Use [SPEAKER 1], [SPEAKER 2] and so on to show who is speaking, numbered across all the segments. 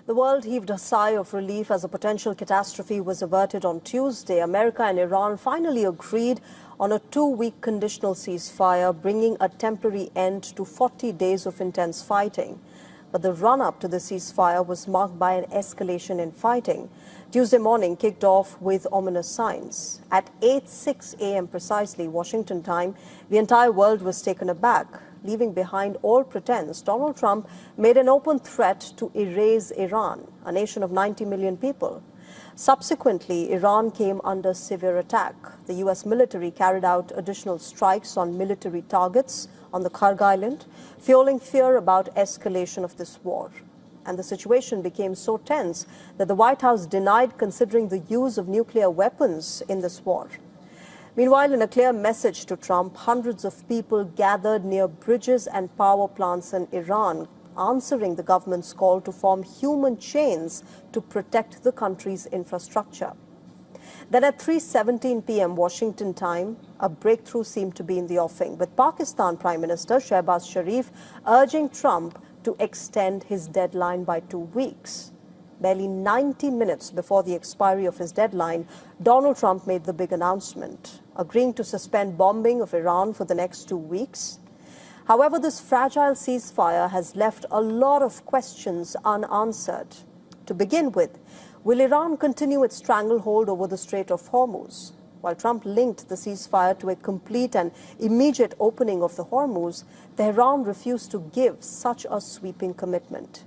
[SPEAKER 1] The world heaved a sigh of relief as a potential catastrophe was averted on Tuesday. America and Iran finally agreed on a 2-week conditional ceasefire, bringing a temporary end to 40 days of intense fighting. But the run-up to the ceasefire was marked by an escalation in fighting. Tuesday morning kicked off with ominous signs. At 8:06 a.m. precisely, Washington time, the entire world was taken aback. Leaving behind all pretense, Donald Trump made an open threat to erase Iran, a nation of 90 million people. Subsequently, Iran came under severe attack. The U.S. military carried out additional strikes on military targets on the Karg Island, fueling fear about escalation of this war. And the situation became so tense that the White House denied considering the use of nuclear weapons in this war. Meanwhile, in a clear message to Trump, hundreds of people gathered near bridges and power plants in Iran, answering the government's call to form human chains to protect the country's infrastructure. Then at 3:17 p.m. Washington time, a breakthrough seemed to be in the offing, with Pakistan Prime Minister Shehbaz Sharif urging Trump to extend his deadline by 2 weeks. Barely 90 minutes before the expiry of his deadline, Donald Trump made the big announcement, agreeing to suspend bombing of Iran for the next 2 weeks. However, this fragile ceasefire has left a lot of questions unanswered. To begin with, will Iran continue its stranglehold over the Strait of Hormuz? While Trump linked the ceasefire to a complete and immediate opening of the Hormuz, Tehran refused to give such a sweeping commitment.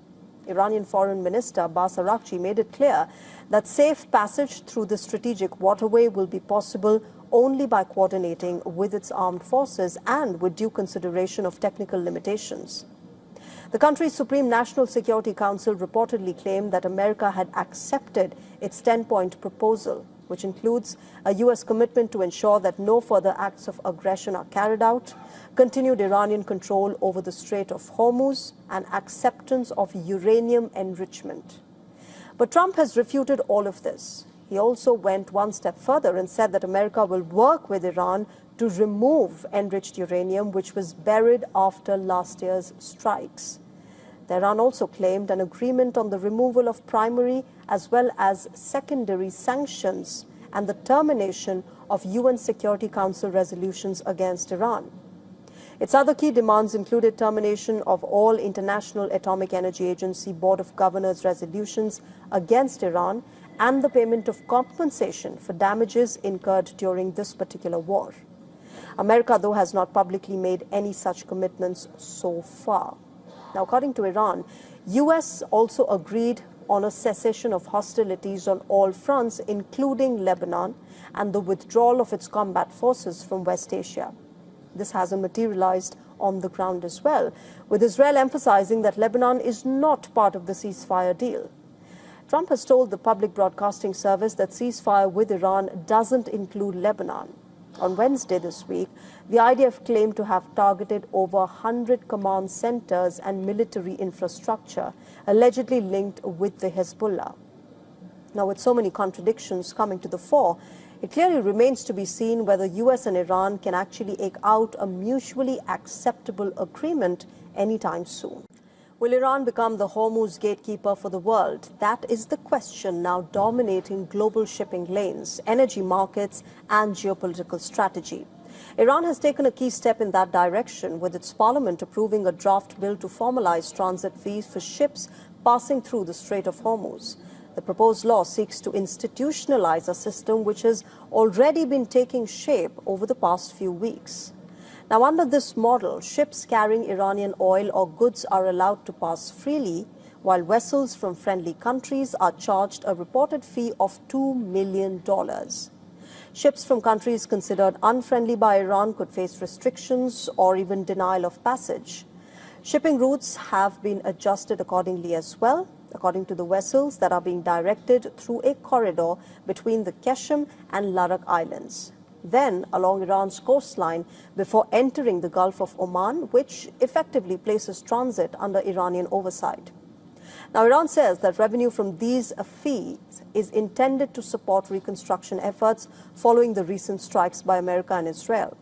[SPEAKER 1] Iranian Foreign Minister Abbas Araghchi made it clear that safe passage through the strategic waterway will be possible only by coordinating with its armed forces and with due consideration of technical limitations. The country's Supreme National Security Council reportedly claimed that America had accepted its 10-point proposal, which includes a U.S. commitment to ensure that no further acts of aggression are carried out, continued Iranian control over the Strait of Hormuz, and acceptance of uranium enrichment. But Trump has refuted all of this. He also went one step further and said that America will work with Iran to remove enriched uranium, which was buried after last year's strikes. Tehran also claimed an agreement on the removal of primary as well as secondary sanctions and the termination of UN Security Council resolutions against Iran. Its other key demands included termination of all International Atomic Energy Agency Board of Governors resolutions against Iran and the payment of compensation for damages incurred during this particular war. America, though, has not publicly made any such commitments so far. Now, according to Iran, U.S. also agreed on a cessation of hostilities on all fronts, including Lebanon, and the withdrawal of its combat forces from West Asia. This hasn't materialized on the ground as well, with Israel emphasizing that Lebanon is not part of the ceasefire deal. Trump has told the public broadcasting service that ceasefire with Iran doesn't include Lebanon. On Wednesday this week, the IDF claimed to have targeted over 100 command centers and military infrastructure, allegedly linked with the Hezbollah. Now, with so many contradictions coming to the fore, it clearly remains to be seen whether US and Iran can actually eke out a mutually acceptable agreement anytime soon. Will Iran become the Hormuz gatekeeper for the world? That is the question now dominating global shipping lanes, energy markets, and geopolitical strategy. Iran has taken a key step in that direction, with its parliament approving a draft bill to formalize transit fees for ships passing through the Strait of Hormuz. The proposed law seeks to institutionalize a system which has already been taking shape over the past few weeks. Now, under this model, ships carrying Iranian oil or goods are allowed to pass freely, while vessels from friendly countries are charged a reported fee of $2 million. Ships from countries considered unfriendly by Iran could face restrictions or even denial of passage. Shipping routes have been adjusted accordingly as well, according to the vessels that are being directed through a corridor between the Keshem and Larak Islands, then along Iran's coastline before entering the Gulf of Oman, which effectively places transit under Iranian oversight. Now, Iran says that revenue from these fees is intended to support reconstruction efforts following the recent strikes by America and Israel.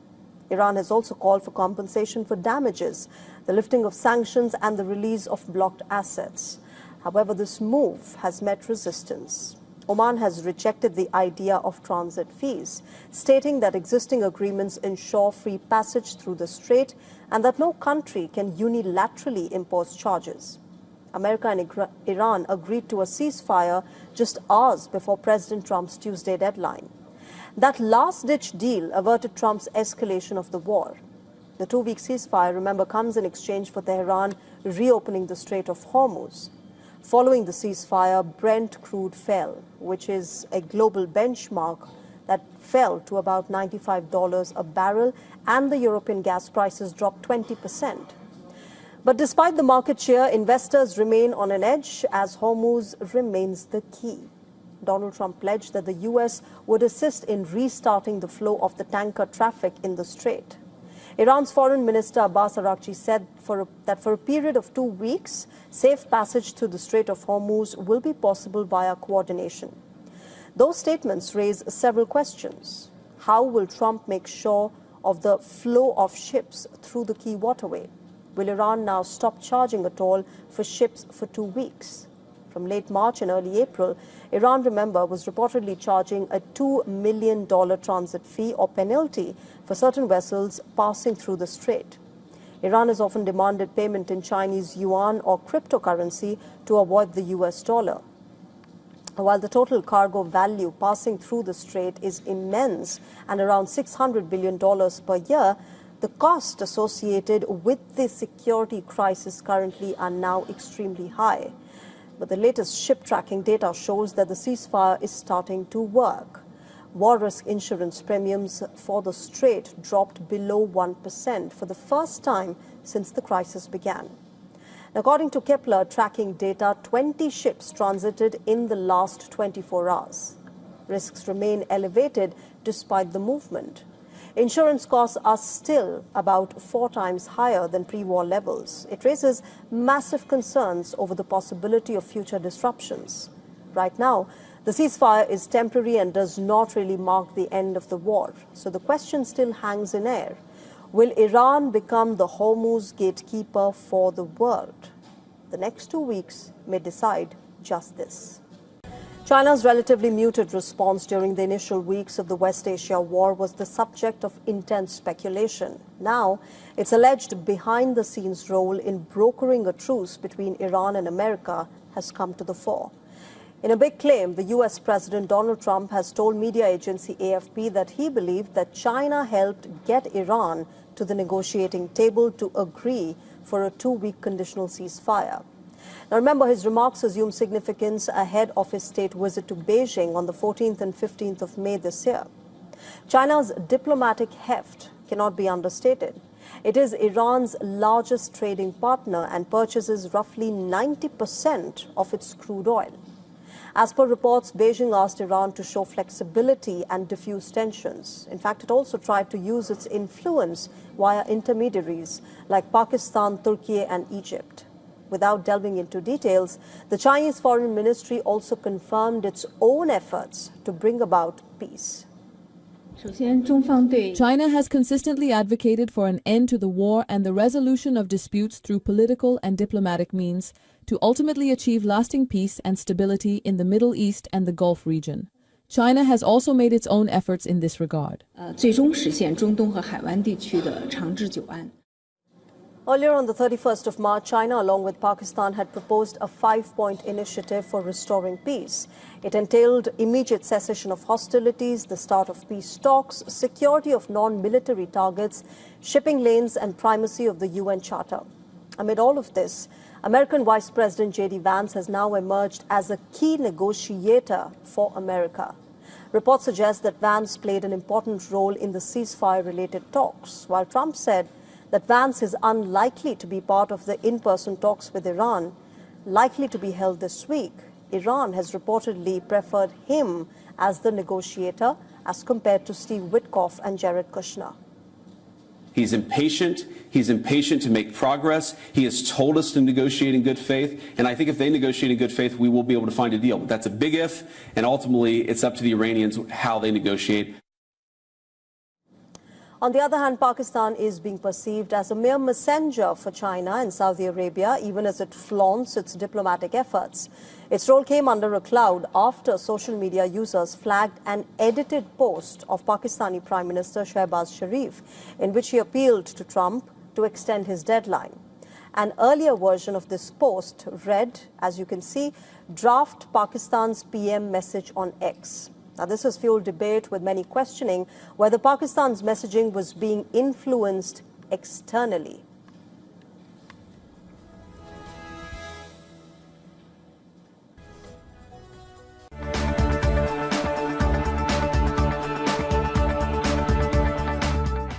[SPEAKER 1] Iran has also called for compensation for damages, the lifting of sanctions, and the release of blocked assets. However, this move has met resistance. Oman has rejected the idea of transit fees, stating that existing agreements ensure free passage through the strait and that no country can unilaterally impose charges. America and Iran agreed to a ceasefire just hours before President Trump's Tuesday deadline. That last-ditch deal averted Trump's escalation of the war. The two-week ceasefire, remember, comes in exchange for Tehran reopening the Strait of Hormuz. Following the ceasefire, Brent crude fell, which is a global benchmark that fell to about $95 a barrel, and the European gas prices dropped 20%. But despite the market cheer, investors remain on an edge as Hormuz remains the key. Donald Trump pledged that the U.S. would assist in restarting the flow of the tanker traffic in the strait. Iran's Foreign Minister Abbas Araghchi said that for a period of 2 weeks, safe passage through the Strait of Hormuz will be possible via coordination. Those statements raise several questions. How will Trump make sure of the flow of ships through the key waterway? Will Iran now stop charging a toll for ships for 2 weeks? From late March and early April, Iran, remember, was reportedly charging a $2 million transit fee or penalty for certain vessels passing through the strait. Iran has often demanded payment in Chinese yuan or cryptocurrency to avoid the US dollar. While the total cargo value passing through the strait is immense and around $600 billion per year, the costs associated with the security crisis currently are now extremely high. But the latest ship tracking data shows that the ceasefire is starting to work. War risk insurance premiums for the strait dropped below 1% for the first time since the crisis began. According to Kepler tracking data, 20 ships transited in the last 24 hours. Risks remain elevated despite the movement. Insurance costs are still about 4 times higher than pre-war levels. It raises massive concerns over the possibility of future disruptions. Right now, the ceasefire is temporary and does not really mark the end of the war. So the question still hangs in air. Will Iran become the Hormuz gatekeeper for the world? The next 2 weeks may decide just this. China's relatively muted response during the initial weeks of the West Asia war was the subject of intense speculation. Now, its alleged behind-the-scenes role in brokering a truce between Iran and America has come to the fore. In a big claim, the U.S. President Donald Trump has told media agency AFP that he believed that China helped get Iran to the negotiating table to agree for a 2-week conditional ceasefire. Now, remember, his remarks assume significance ahead of his state visit to Beijing on the 14th and 15th of May this year. China's diplomatic heft cannot be understated. It is Iran's largest trading partner and purchases roughly 90% of its crude oil. As per reports, Beijing asked Iran to show flexibility and diffuse tensions. In fact, it also tried to use its influence via intermediaries like Pakistan, Turkey, and Egypt. Without delving into details, the Chinese Foreign Ministry also confirmed its own efforts to bring about peace.
[SPEAKER 2] China has consistently advocated for an end to the war and the resolution of disputes through political and diplomatic means to ultimately achieve lasting peace and stability in the Middle East and the Gulf region. China has also made its own efforts in this regard.
[SPEAKER 1] Earlier on the 31st of March, China, along with Pakistan, had proposed a 5-point initiative for restoring peace. It entailed immediate cessation of hostilities, the start of peace talks, security of non-military targets, shipping lanes, and primacy of the UN Charter. Amid all of this, American Vice President J.D. Vance has now emerged as a key negotiator for America. Reports suggest that Vance played an important role in the ceasefire-related talks, while Trump said that Vance is unlikely to be part of the in-person talks with Iran, likely to be held this week. Iran has reportedly preferred him as the negotiator as compared to Steve Witkoff and Jared Kushner.
[SPEAKER 3] He's impatient. He's impatient to make progress. He has told us to negotiate in good faith. And I think if they negotiate in good faith, we will be able to find a deal. But that's a big if. And ultimately, it's up to the Iranians how they negotiate.
[SPEAKER 1] On the other hand, Pakistan is being perceived as a mere messenger for China and Saudi Arabia, even as it flaunts its diplomatic efforts. Its role came under a cloud after social media users flagged an edited post of Pakistani Prime Minister Shehbaz Sharif, in which he appealed to Trump to extend his deadline. An earlier version of this post read, as you can see, "Draft Pakistan's PM message on X." Now, this has fueled debate, with many questioning whether Pakistan's messaging was being influenced externally.